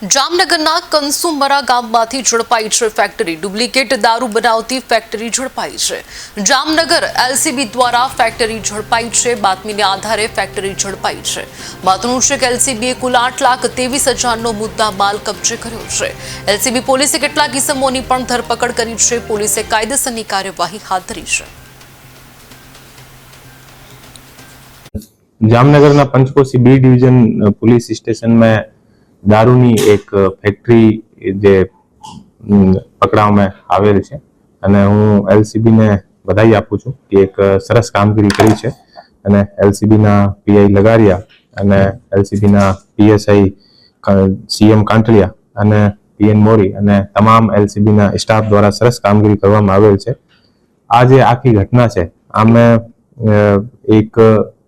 જામનગરના કંસુમરા ગામમાંથી ઝડપાઈ છે ફેક્ટરી ડુપ્લિકેટ દારૂ બનાવતી ફેક્ટરી ઝડપાઈ છે। જામનગર એલસીબી દ્વારા ફેક્ટરી ઝડપાઈ છે। બાતમીને આધારે ફેક્ટરી ઝડપાઈ છે। મહત્વનું છે કે એલસીબીએ કુલ 8,23,000નો મુદ્દા માલ કબજે કર્યો છે। એલસીબી પોલીસે કેટલાક ઇસમોની પણ ધરપકડ કરી છે। પોલીસે કાયદેસરની કાર્યવાહી હાથ ધરી છે। Jamnagar Panchkoshi B division police station में दारूनी एक फैक्टरी जे पकड़ावવામાં આવેલ છે અને હું એલસીબી ને બધાઈ આપું છું કે એક સરસ કામગીરી કરી છે અને એલસીબી ના પીઆઈ લગારિયા અને એલસીબી ના પીએસઆઈ સીએમ કાંટલિયા અને પીએન મોરી અને તમામ એલસીબી ના સ્ટાફ દ્વારા સરસ કામગીરી કરવામાં આવેલ છે। આ જે આખી ઘટના છે આમે એક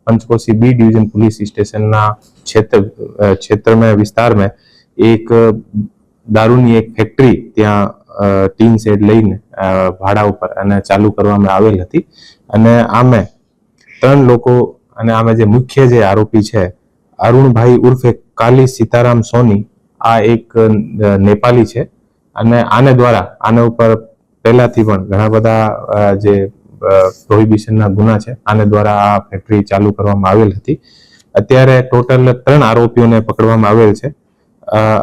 Panchkoshi B division police station ना क्षेत्र में विस्तार में एक दारूनी एक फैक्टरी त्या टीन शेड लईने भाड़ा पर अने चालू करवामां आवेल हती अने आमे 3 लोको अने आमे जे मुख्य जे आरोपी छे अरुणभाई उर्फे काली सीताराम सोनी आ एक नेपाली छे अने आने द्वारा आने उपर पहेलाथी पण घणा बधा जे प्रोहिबिशन ना गुना है आने द्वारा आ फैक्टरी चालू करवामां आवेल हती। अत्यारे टोटल 3 आरोपीओने पकड़वामां आवेल छे।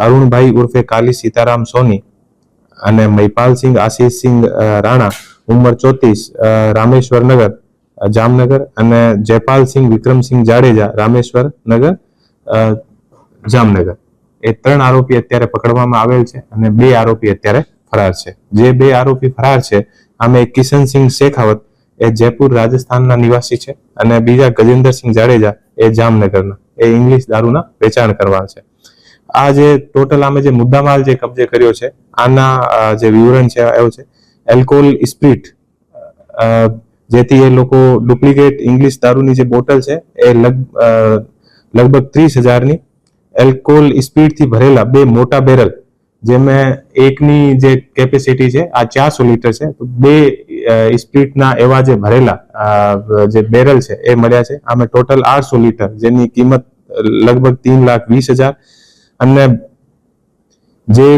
अरुणभाई उर्फे काली सीताराम सोनी अने महिपाल सिंह आशीष सिंह राणा उमर 34 रामेश्वर नगर जामनगर अने जयपाल सिंह विक्रम सिंह जाडेजा रामेश्वर नगर जामनगर ए 3 आरोपी अत्यारे पकड़वामां आवेल छे अने 2 आरोपी अत्यारे फरार छे। जे 2 आरोपी फरार छे आमे किशन सिंह शेखावत ए जयपुर राजस्थान ना निवासी छे अने बीजा गजेंद्र सिंह जाडेजा ए जामनगर ना ए इंग्लिश दारूना वेचाण करवा छे। आ जे टोटल आमे जे मुद्दामाल जे कब्जे कर्यो छे आना जे विवरण छे एवो छे एल्कोहोल स्प्रिट जेथी ए लोको डुप्लिकेट इंग्लिश दारूनी जे बोटल छे ए लगभग 30,000 नी एल्कोहोल स्प्रिट थी भरेला 2 मोटा बेरल जेमे एकनी जे केपेसिटी छे आ 400 लीटर छे तो 2 स्प्रिट ना एवा जे भरेला जे बेरल छे ए मळ्या छे। आमे टोटल 800 लीटर जेनी किंमत लगभग 3,20,000 अने जे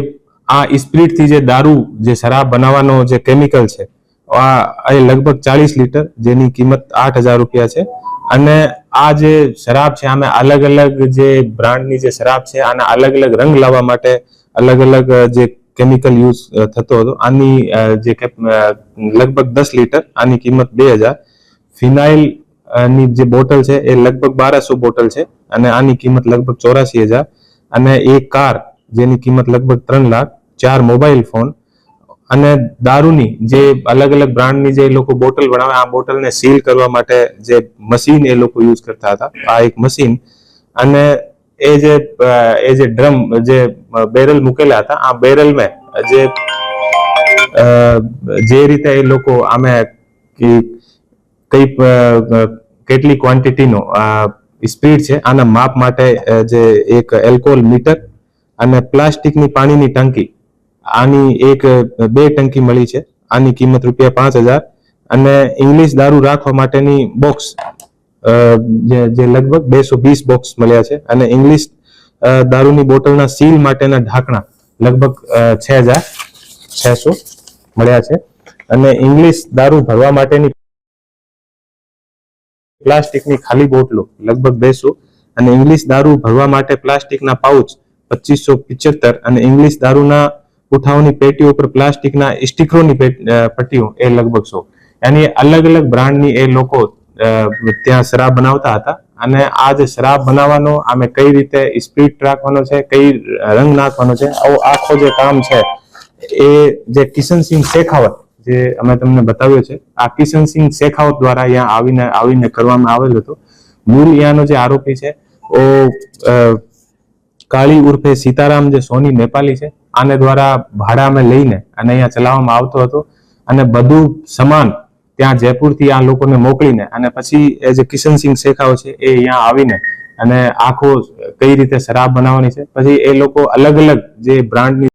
आ स्प्रिट थी जे दारू जे शराब बनावવાનો जे केमिकल छे आ लगभग 40 लीटर जेनी किंमत 8,000 रुपया छे અને આ જે શરાબ છે આમે અલગ અલગ જે બ્રાન્ડની જે શરાબ છે આના અલગ અલગ રંગ લાવવા માટે अलग अलग जे केमिकल यूज थतो हतो आनी जे लगभग 10 लीटर आनी कीमत 2,000 फिनाइल नी जे बोटल छे ए लगभग 1200 बोटल छे अने आनी कीमत लगभग 84,000 अने एक कार जेनी कीमत लगभग 3 लाख 4 मोबाइल फोन अने दारूनी जे अलग अलग ब्रांड नी जे लोको बोटल बनावे आ बोटल ने सील करवा माटे जे मशीन ए लोको यूज करता था आ एक मशीन अने ए जे ड्रम जे बेरल मुकेला था आ बेरल में जे रीते ए लोको आमे की कई केटली क्वांटिटी नो स्पीड छे आना माप माटे जे एक एल्कोहोल मीटर अने प्लास्टिक नी पानी नी टंकी आनी एक 2 टंकी मळी छे आनी कीमत रुपया 5,000 अने इंग्लिश दारू राखवा माटेनी बॉक्स जे लगभग 220 बॉक्स मळ्या छे अने इंग्लिश दारूनी बोटलना सील माटेना ढाकणा लगभग 6,600 मळ्या छे अने इंग्लिश दारू भरवा माटेनी प्लास्टिकनी खाली बोटलो लगभग 200 अने इंग्लिश दारू भरवा माटे प्लास्टिकना पाउच 2575 अने इंग्लिश दारूना उठावनी पेटीओ पर प्लास्टिकना स्टिकरोनी पट्टीओ ए लगभग 100 यानी अलग अलग ब्रांडनी ए लोको ત્યાં શરાબ બનાવતા હતા અને આ જે શરાબ બનાવવાનો આમે કઈ રીતે સ્પ્રિટ રાખવાનો છે કઈ રંગ નાખવાનો છે આખો જે કામ છે એ જે કિશનસિંહ શેખાવત જે અમે તમને બતાવ્યો છે આ કિશનસિંહ શેખાવત દ્વારા અહીંયા આવીને કરવામાં આવેલ હતો। મૂળ અહીંયાનો જે આરોપી છે ઓ કાળી ઉર્ફે સીતારામ જે સોની નેપાલી છે આને દ્વારા ભાડામાં લઈને અને અહીંયા ચલાવવામાં આવતો હતો અને બધું સામાન ત્યાં જયપુરથી આ લોકોને મોકલીને અને પછી એ જે કિશનસિંહ શેખાવ છે એ અહીંયા આવીને અને આખો કઈ રીતે શરાબ બનાવવાની છે પછી એ લોકો અલગ અલગ જે બ્રાન્ડની